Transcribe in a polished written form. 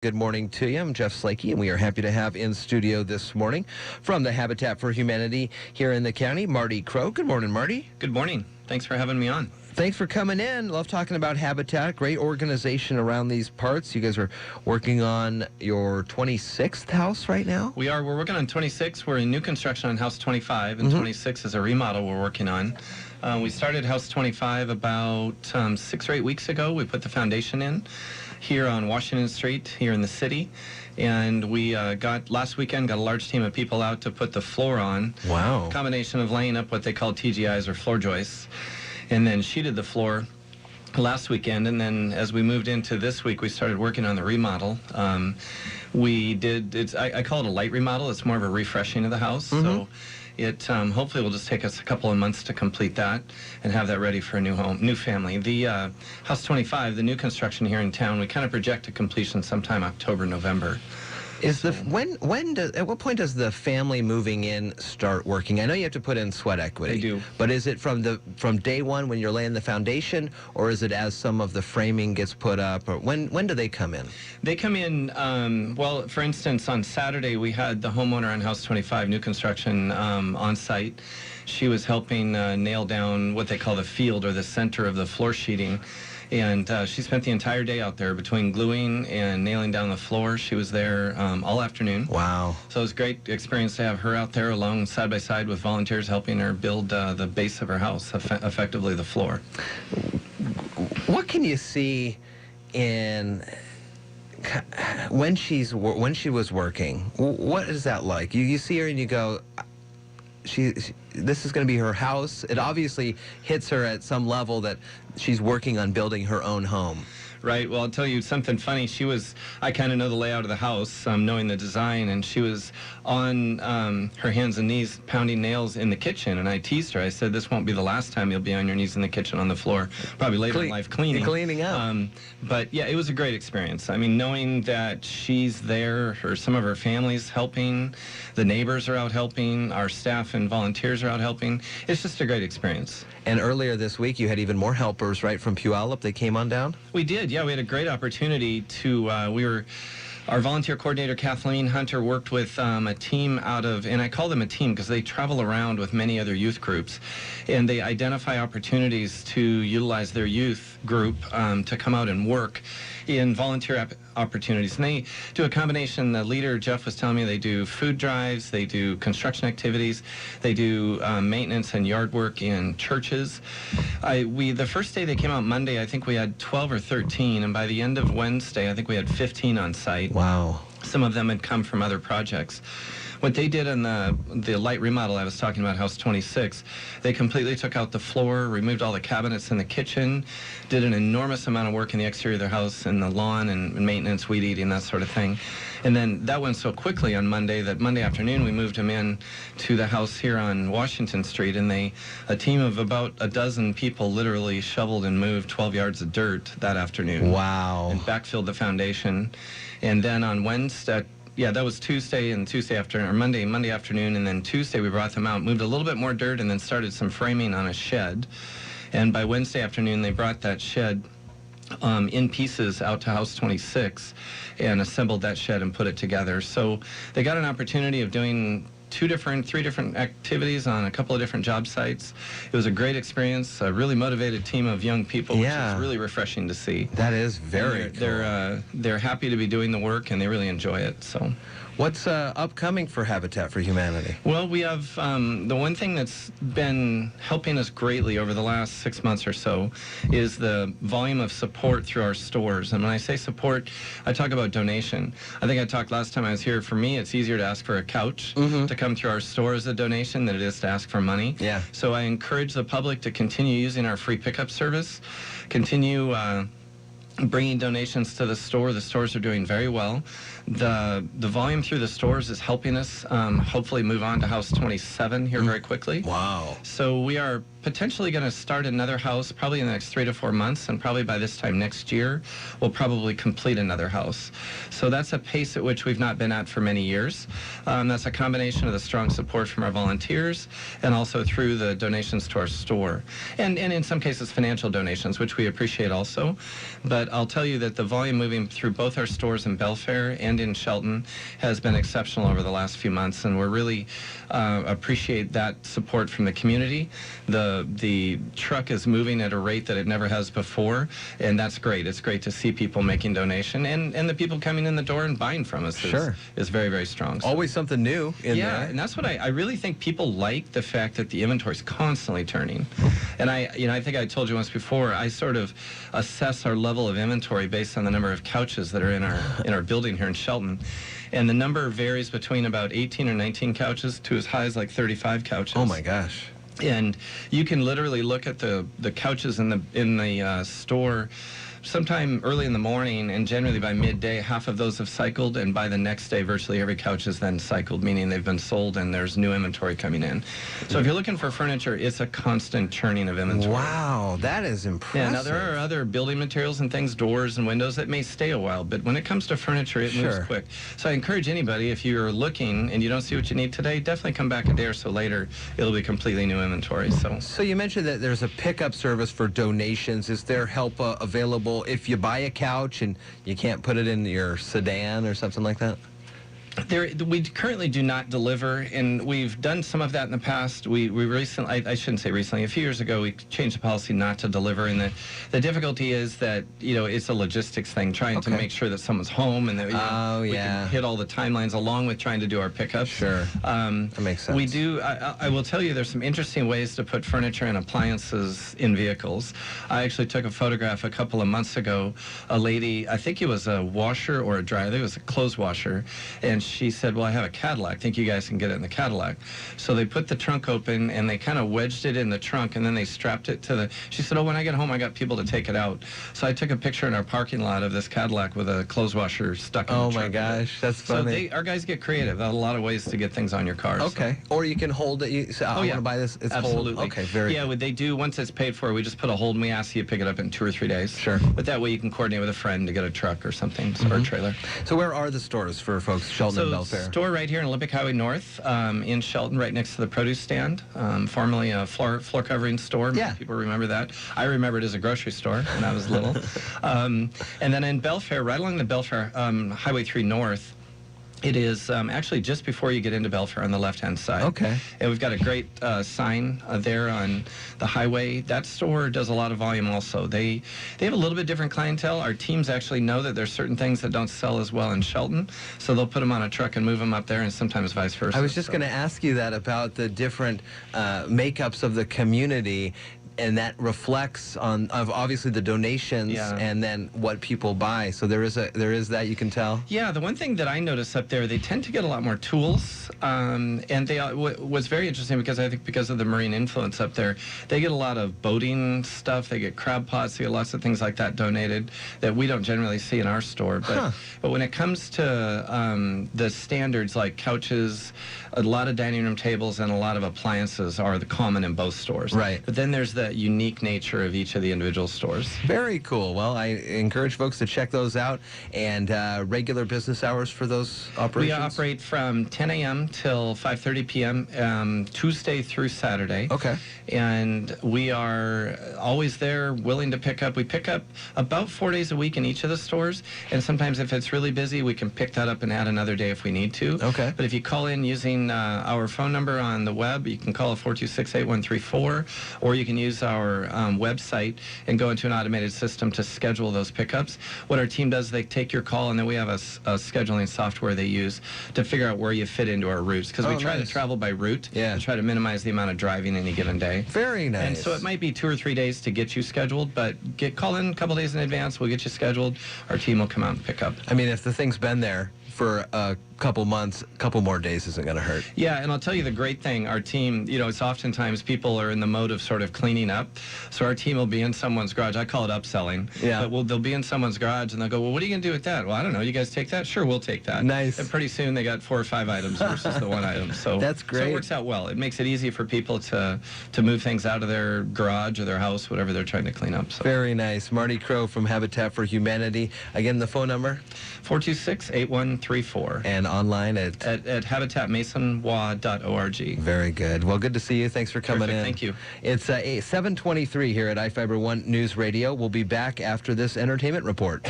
Good morning to you. I'm Jeff Slakey, and we are happy to have in studio this morning from the Habitat for Humanity here in the county, Marty Crow. Good morning, Marty. Good morning. Thanks for having me on. Thanks for coming in. Love talking about Habitat. Great organization around these parts. You guys are working on your 26th house right now? We are. We're working on 26. We're in new construction on House 25, and 26 is a remodel we're working on. We started House 25 about 6 or 8 weeks ago. We put the foundation in here on Washington Street here in the city, and we last weekend got a large team of people out to put the floor on. Wow. A combination of laying up what they call TGIs or floor joists, and then sheeted the floor last weekend, and then as we moved into this week, we started working on the remodel. I call it a light remodel. It's more of a refreshing of the house. So it hopefully will just take us a couple of months to complete that and have that ready for a new home, new family. The House 25, the new construction here in town, we kind of project a completion sometime October, November. At what point does the family moving in start working? I know you have to put in sweat equity. They do. But is it from day one when you're laying the foundation, or is it as some of the framing gets put up? Or when do they come in? They come in, well, for instance, on Saturday we had the homeowner on House 25, new construction, on site. She was helping nail down what they call the field, or the center of the floor sheeting. And she spent the entire day out there between gluing and nailing down the floor. She was there all afternoon. Wow. So it was a great experience to have her out there along side by side with volunteers helping her build the base of her house, effectively the floor. What can you see in when she was working? What is that like? You see her and you go, this is going to be her house. It obviously hits her at some level that she's working on building her own home. Right. Well, I'll tell you something funny. I kind of know the layout of the house, knowing the design, and she was on her hands and knees pounding nails in the kitchen, and I teased her. I said, this won't be the last time you'll be on your knees in the kitchen on the floor, probably later in life cleaning. Cleaning up. But yeah, it was a great experience. I mean, knowing that she's there, some of her family's helping, the neighbors are out helping, our staff and volunteers are out helping. It's just a great experience. And earlier this week, you had even more helpers, right, from Puyallup. They came on down? We did, yeah. We had a great opportunity to, our volunteer coordinator, Kathleen Hunter, worked with a team and I call them a team because they travel around with many other youth groups, and they identify opportunities to utilize their youth group to come out and work in volunteer opportunities. And they do a combination. The leader, Jeff, was telling me they do food drives, they do construction activities, they do maintenance and yard work in churches. The first day they came out Monday, I think we had 12 or 13, and by the end of Wednesday, I think we had 15 on site. Wow. Some of them had come from other projects. What they did on the light remodel I was talking about, House 26, they completely took out the floor, removed all the cabinets in the kitchen, did an enormous amount of work in the exterior of their house, in the lawn and maintenance, weed eating, that sort of thing. And then that went so quickly on Monday that Monday afternoon we moved them in to the house here on Washington Street, and a team of about a dozen people literally shoveled and moved 12 yards of dirt that afternoon. Wow. And backfilled the foundation. And then on Wednesday, yeah, that was Tuesday and Tuesday afternoon, or Monday afternoon, and then Tuesday we brought them out, moved a little bit more dirt, and then started some framing on a shed. And by Wednesday afternoon, they brought that shed in pieces out to House 26 and assembled that shed and put it together. So they got an opportunity of doing three different activities on a couple of different job sites. It was a great experience, a really motivated team of young people, which is really refreshing to see. That is very cool. They're happy to be doing the work, and they really enjoy it. So, what's upcoming for Habitat for Humanity? Well, we have the one thing that's been helping us greatly over the last 6 months or so is the volume of support through our stores. And when I say support, I talk about donation. I think I talked last time I was here. For me, it's easier to ask for a couch to come through our store as a donation than it is to ask for money. Yeah. So I encourage the public to continue using our free pickup service, continue bringing donations to the store. The stores are doing very well. The volume through the stores is helping us hopefully move on to House 27 here very quickly. Wow. So we are potentially going to start another house probably in the next 3 to 4 months, and probably by this time next year we'll probably complete another house. So that's a pace at which we've not been at for many years. That's a combination of the strong support from our volunteers and also through the donations to our store, and in some cases financial donations, which we appreciate also. But but I'll tell you that the volume moving through both our stores in Belfair and in Shelton has been exceptional over the last few months, and we're really appreciate that support from the community. The truck is moving at a rate that it never has before, and that's great. It's great to see people making donation, and the people coming in the door and buying from us is very, very strong. So, always something new in there. Yeah, and that's what I really think people like, the fact that the inventory is constantly turning. And I think I told you once before, I sort of assess our level of inventory based on the number of couches that are in our building here in Shelton. And the number varies between about 18 or 19 couches to as high as like 35 couches. Oh my gosh. And you can literally look at the couches in the store sometime early in the morning, and generally by midday, half of those have cycled, and by the next day, virtually every couch is then cycled, meaning they've been sold and there's new inventory coming in. So if you're looking for furniture, it's a constant churning of inventory. Wow, that is impressive. Yeah, now there are other building materials and things, doors and windows, that may stay a while, but when it comes to furniture, it moves quick. So I encourage anybody, if you're looking and you don't see what you need today, definitely come back a day or so later. It'll be completely new inventory. So you mentioned that there's a pickup service for donations. Is there help available if you buy a couch and you can't put it in your sedan or something like that? We currently do not deliver, and we've done some of that in the past. We recently, I shouldn't say recently, a few years ago, we changed the policy not to deliver, and the difficulty is that, it's a logistics thing, trying to make sure that someone's home and that we can hit all the timelines along with trying to do our pickups. Sure, that makes sense. We do, I will tell you, there's some interesting ways to put furniture and appliances in vehicles. I actually took a photograph a couple of months ago. A lady, I think it was a washer or a dryer, I think it was a clothes washer, and she said, well, I have a Cadillac. Think you guys can get it in the Cadillac. So they put the trunk open, and they kind of wedged it in the trunk, and then they strapped it to the... She said, oh, when I get home, I got people to take it out. So I took a picture in our parking lot of this Cadillac with a clothes washer stuck in the trunk. Oh, my gosh. That's funny. So our guys get creative. There's a lot of ways to get things on your car. Okay. So. Or you can hold it. You say, I want to buy this. It's absolutely. Hold. Okay, very good. What they do, once it's paid for, we just put a hold, and we ask you to pick it up in 2 or 3 days. Sure. But that way you can coordinate with a friend to get a truck or something, or a trailer. So where are the stores for folks, Shelton and Belfair? Store right here in Olympic Highway North in Shelton, right next to the produce stand, formerly a floor covering store. Yeah. People remember that. I remember it as a grocery store when I was little. And then in Belfair, right along the Belfair Highway 3 North, it is actually just before you get into Belfair on the left-hand side. Okay. And we've got a great sign there on the highway. That store does a lot of volume also. They have a little bit different clientele. Our teams actually know that there's certain things that don't sell as well in Shelton, so they'll put them on a truck and move them up there, and sometimes vice versa. I was just going to ask you that about the different makeups of the community. And that reflects on obviously the donations and then what people buy. So there is that, you can tell. Yeah, the one thing that I notice up there, they tend to get a lot more tools, and they was very interesting because I think because of the marine influence up there, they get a lot of boating stuff. They get crab pots. They get lots of things like that donated that we don't generally see in our store. But when it comes to the standards like couches, a lot of dining room tables and a lot of appliances are the common in both stores. Right. But then there's the unique nature of each of the individual stores. Very cool. Well, I encourage folks to check those out. And regular business hours for those operations? We operate from 10 a.m. till 5:30 p.m. Tuesday through Saturday. Okay. And we are always there, willing to pick up. We pick up about 4 days a week in each of the stores. And sometimes if it's really busy, we can pick that up and add another day if we need to. Okay. But if you call in using our phone number on the web, you can call 426-8134, or you can use our website and go into an automated system to schedule those pickups. What our team does, they take your call, and then we have a scheduling software they use to figure out where you fit into our routes, because we try to travel by route and try to minimize the amount of driving any given day. Very nice. And so it might be 2 or 3 days to get you scheduled, but call in a couple days in advance. We'll get you scheduled. Our team will come out and pick up. I mean, if the thing's been there for a couple months, a couple more days isn't going to hurt. Yeah, and I'll tell you the great thing, our team, it's oftentimes people are in the mode of sort of cleaning up. So our team will be in someone's garage. I call it upselling. Yeah. But they'll be in someone's garage, and they'll go, well, what are you going to do with that? Well, I don't know. You guys take that? Sure, we'll take that. Nice. And pretty soon they got 4 or 5 items versus the 1 item. So that's great. So it works out well. It makes it easy for people to move things out of their garage or their house, whatever they're trying to clean up. So. Very nice. Marty Crow from Habitat for Humanity. Again, the phone number? 426-8134. 6734. And online at habitatmasonwa.org. Very good. Well, good to see you. Thanks for coming in. Thank you. It's 7:23 here at iFiber One News Radio. We'll be back after this entertainment report.